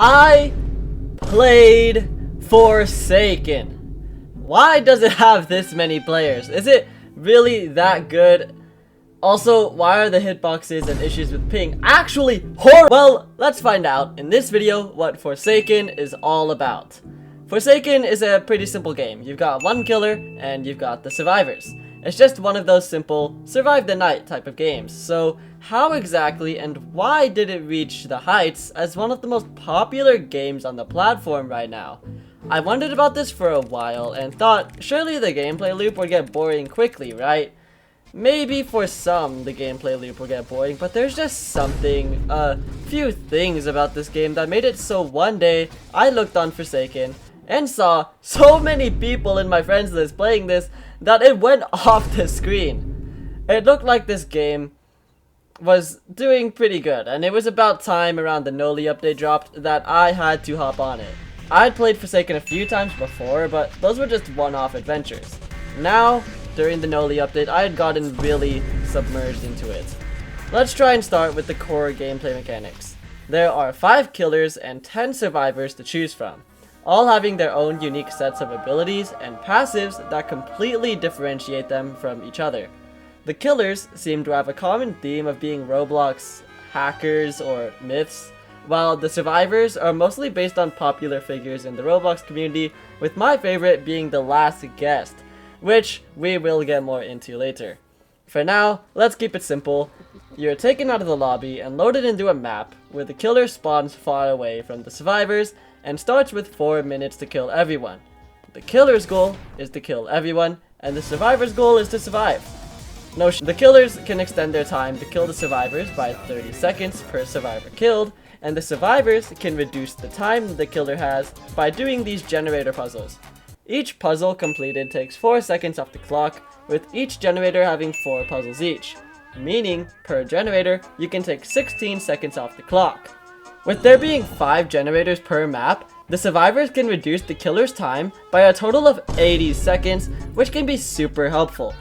I played Forsaken. Why does it have this many players? Is it really that good? Also, why are the hitboxes and issues with ping actually horrible? Well, let's find out in this video what Forsaken is all about. Forsaken is a pretty simple game. You've got one killer and you've got the survivors. It's just one of those simple survive the night type of games. So how exactly and why did it reach the heights as one of the most popular games on the platform right now? I wondered about this for a while and thought surely the gameplay loop would get boring quickly, right? Maybe for some the gameplay loop will get boring, but there's just something, a few things about this game that made it so one day I looked on Forsaken and saw so many people in my friends list playing this that it went off the screen. It looked like this game was doing pretty good, and it was about time around the Noli update dropped that I had to hop on it. I had played Forsaken a few times before, but those were just one-off adventures. Now, during the Noli update, I had gotten really submerged into it. Let's try and start with the core gameplay mechanics. There are 5 killers and 10 survivors to choose from, all having their own unique sets of abilities and passives that completely differentiate them from each other. The killers seem to have a common theme of being Roblox hackers or myths, while the survivors are mostly based on popular figures in the Roblox community, with my favorite being the last guest, which we will get more into later. For now, let's keep it simple. You're taken out of the lobby and loaded into a map where the killer spawns far away from the survivors and starts with 4 minutes to kill everyone. The killer's goal is to kill everyone, and the survivor's goal is to survive. The killers can extend their time to kill the survivors by 30 seconds per survivor killed, and the survivors can reduce the time the killer has by doing these generator puzzles. Each puzzle completed takes 4 seconds off the clock, with each generator having 4 puzzles each, meaning per generator you can take 16 seconds off the clock. With there being 5 generators per map, the survivors can reduce the killer's time by a total of 80 seconds, which can be super helpful.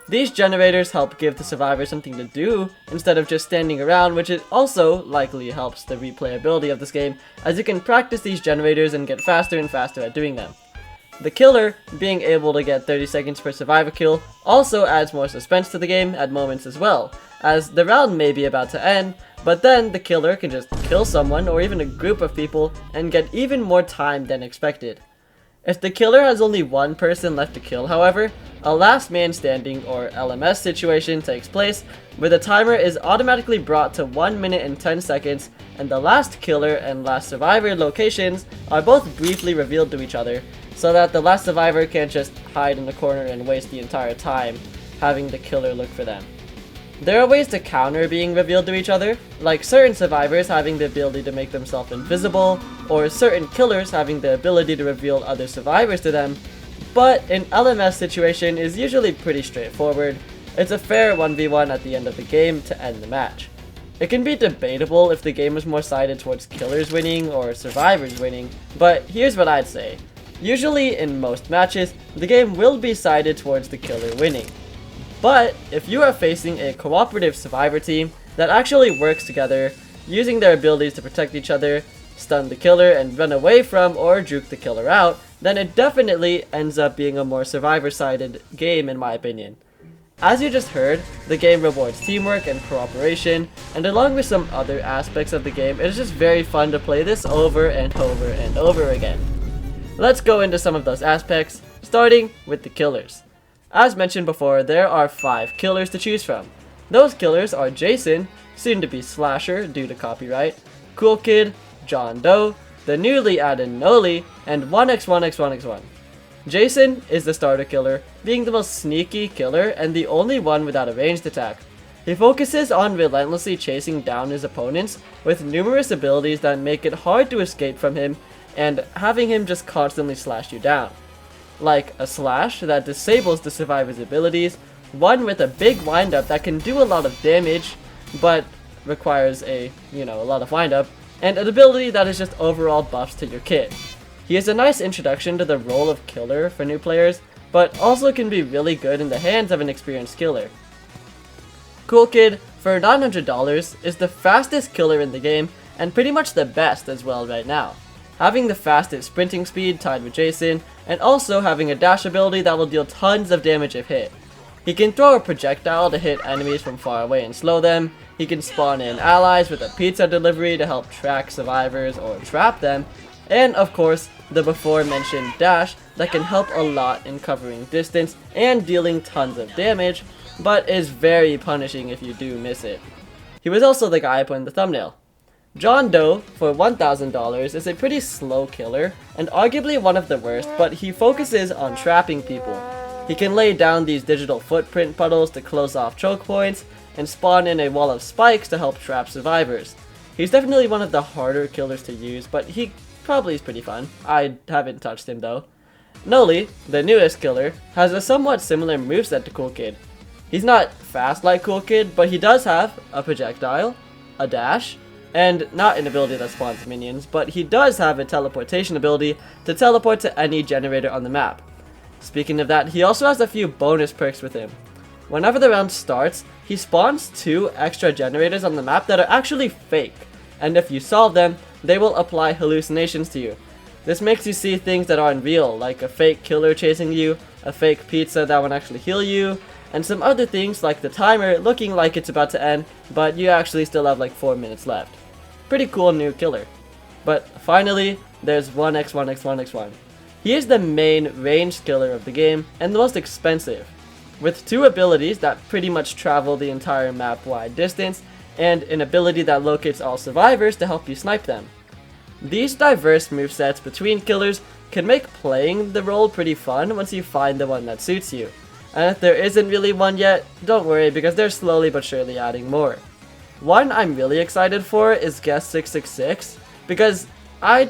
These generators help give the survivors something to do instead of just standing around, which it also likely helps the replayability of this game, as you can practice these generators and get faster and faster at doing them. The killer being able to get 30 seconds per survivor kill also adds more suspense to the game at moments as well, as the round may be about to end, but then the killer can just kill someone or even a group of people and get even more time than expected. If the killer has only one person left to kill, however, a last man standing or LMS situation takes place where the timer is automatically brought to 1 minute and 10 seconds and the last killer and last survivor locations are both briefly revealed to each other, so that the last survivor can't just hide in the corner and waste the entire time having the killer look for them. There are ways to counter being revealed to each other, like certain survivors having the ability to make themselves invisible, or certain killers having the ability to reveal other survivors to them, but an LMS situation is usually pretty straightforward. It's a fair 1v1 at the end of the game to end the match. It can be debatable if the game is more sided towards killers winning or survivors winning, but here's what I'd say. Usually in most matches, the game will be sided towards the killer winning. But if you are facing a cooperative survivor team that actually works together, using their abilities to protect each other, stun the killer and run away from or juke the killer out, then it definitely ends up being a more survivor-sided game in my opinion. As you just heard, the game rewards teamwork and cooperation, and along with some other aspects of the game, it is just very fun to play this over and over and over again. Let's go into some of those aspects, starting with the killers. As mentioned before, there are 5 killers to choose from. Those killers are Jason, soon to be Slasher due to copyright, Cool Kid, John Doe, the newly added Noli, and 1x1x1x1. Jason is the starter killer, being the most sneaky killer and the only one without a ranged attack. He focuses on relentlessly chasing down his opponents with numerous abilities that make it hard to escape from him and having him just constantly slash you down. Like a slash that disables the survivor's abilities, one with a big windup that can do a lot of damage but requires a lot of windup, and an ability that is just overall buffs to your kit. He is a nice introduction to the role of killer for new players, but also can be really good in the hands of an experienced killer. Cool Kid, for $900, is the fastest killer in the game and pretty much the best as well right now. Having the fastest sprinting speed tied with Jason, and also having a dash ability that will deal tons of damage if hit. He can throw a projectile to hit enemies from far away and slow them. He can spawn in allies with a pizza delivery to help track survivors or trap them. And of course, the before mentioned dash that can help a lot in covering distance and dealing tons of damage, but is very punishing if you do miss it. He was also the guy I put in the thumbnail. John Doe, for $1,000, is a pretty slow killer, and arguably one of the worst, but he focuses on trapping people. He can lay down these digital footprint puddles to close off choke points, and spawn in a wall of spikes to help trap survivors. He's definitely one of the harder killers to use, but he probably is pretty fun. I haven't touched him though. Noli, the newest killer, has a somewhat similar moveset to Cool Kid. He's not fast like Cool Kid, but he does have a projectile, a dash, and not an ability that spawns minions, but he does have a teleportation ability to teleport to any generator on the map. Speaking of that, he also has a few bonus perks with him. Whenever the round starts, he spawns 2 extra generators on the map that are actually fake, and if you solve them, they will apply hallucinations to you. This makes you see things that aren't real, like a fake killer chasing you, a fake pizza that won't actually heal you, and some other things like the timer looking like it's about to end, but you actually still have like 4 minutes left. Pretty cool new killer. But finally, there's 1x1x1x1. He is the main ranged killer of the game, and the most expensive, with 2 abilities that pretty much travel the entire map-wide distance, and an ability that locates all survivors to help you snipe them. These diverse movesets between killers can make playing the role pretty fun once you find the one that suits you. And if there isn't really one yet, don't worry because they're slowly but surely adding more. One I'm really excited for is Guest 666 because I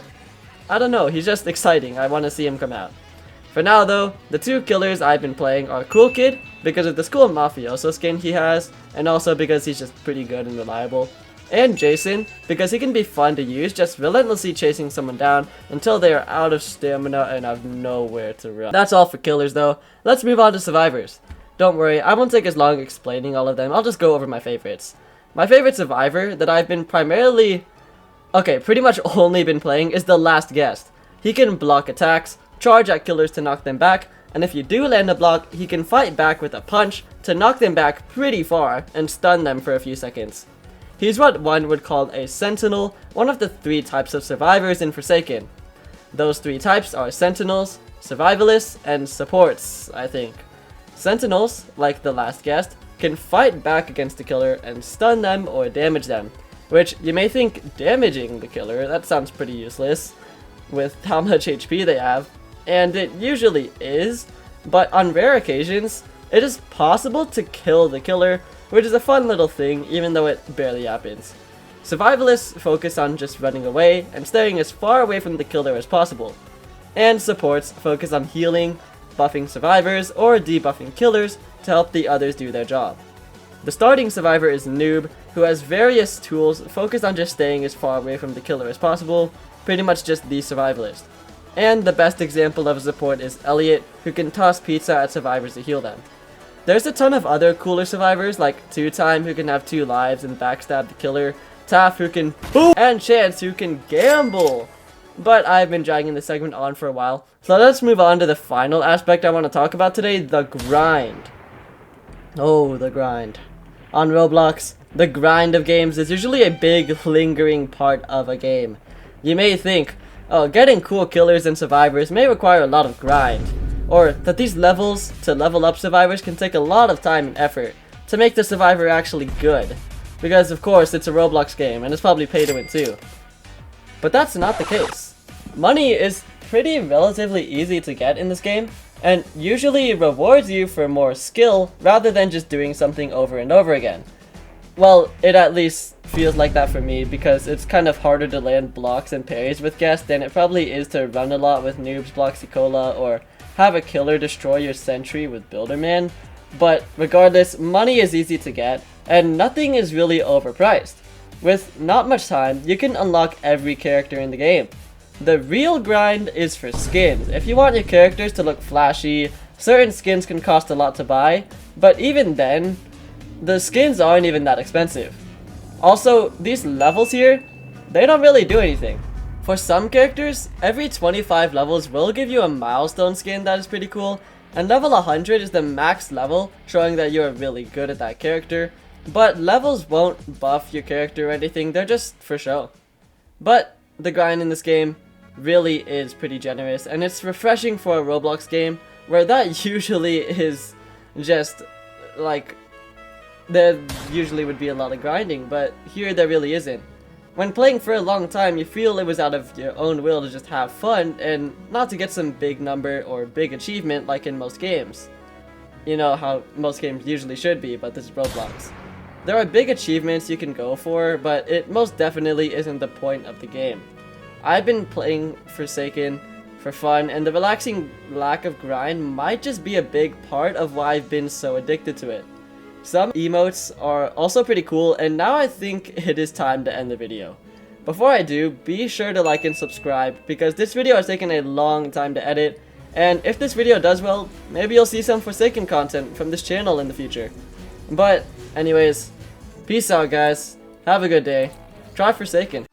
don't know, he's just exciting. I want to see him come out. For now though, the 2 killers I've been playing are Cool Kid because of the School Mafioso skin he has, and also because he's just pretty good and reliable. And Jason, because he can be fun to use, just relentlessly chasing someone down until they are out of stamina and have nowhere to run. That's all for killers though. Let's move on to survivors. Don't worry, I won't take as long explaining all of them, I'll just go over my favorites. My favorite survivor that I've been pretty much only been playing is the Last Guest. He can block attacks, charge at killers to knock them back, and if you do land a block, he can fight back with a punch to knock them back pretty far and stun them for a few seconds. He's what one would call a sentinel, one of the 3 types of survivors in Forsaken. Those 3 types are sentinels, survivalists, and supports, I think. Sentinels, like the Last Guest, can fight back against the killer and stun them or damage them, which you may think damaging the killer, that sounds pretty useless with how much HP they have, and it usually is, but on rare occasions, it is possible to kill the killer, which is a fun little thing even though it barely happens. Survivalists focus on just running away and staying as far away from the killer as possible, and supports focus on healing, buffing survivors, or debuffing killers to help the others do their job. The starting survivor is Noob, who has various tools focused on just staying as far away from the killer as possible, pretty much just the survivalist. And the best example of a support is Elliot, who can toss pizza at survivors to heal them. There's a ton of other cooler survivors like 2Time, who can have 2 lives and backstab the killer, Taff, who can boom, and Chance, who can gamble. But I've been dragging this segment on for a while, so let's move on to the final aspect I want to talk about today, the grind. Oh, the grind. On Roblox, the grind of games is usually a big, lingering part of a game. You may think, oh, getting cool killers and survivors may require a lot of grind, or that these levels to level up survivors can take a lot of time and effort to make the survivor actually good, because of course it's a Roblox game and it's probably pay to win too. But that's not the case. Money is pretty relatively easy to get in this game, and usually rewards you for more skill rather than just doing something over and over again. Well, it at least feels like that for me because it's kind of harder to land blocks and parries with guests than it probably is to run a lot with Noobs, Bloxicola, or have a killer destroy your sentry with Builderman. But regardless, money is easy to get, and nothing is really overpriced. With not much time, you can unlock every character in the game. The real grind is for skins. If you want your characters to look flashy, certain skins can cost a lot to buy, but even then, the skins aren't even that expensive. Also, these levels here, they don't really do anything. For some characters, every 25 levels will give you a milestone skin that is pretty cool, and level 100 is the max level, showing that you're really good at that character, but levels won't buff your character or anything, they're just for show. But the grind in this game really is pretty generous, and it's refreshing for a Roblox game where that usually is just like, there usually would be a lot of grinding, but here there really isn't. When playing for a long time, you feel it was out of your own will to just have fun and not to get some big number or big achievement like in most games. You know how most games usually should be, but this is Roblox. There are big achievements you can go for, but it most definitely isn't the point of the game. I've been playing Forsaken for fun, and the relaxing lack of grind might just be a big part of why I've been so addicted to it. Some emotes are also pretty cool, and now I think it is time to end the video. Before I do, be sure to like and subscribe, because this video has taken a long time to edit, and if this video does well, maybe you'll see some Forsaken content from this channel in the future. But anyways, peace out guys, have a good day, try Forsaken.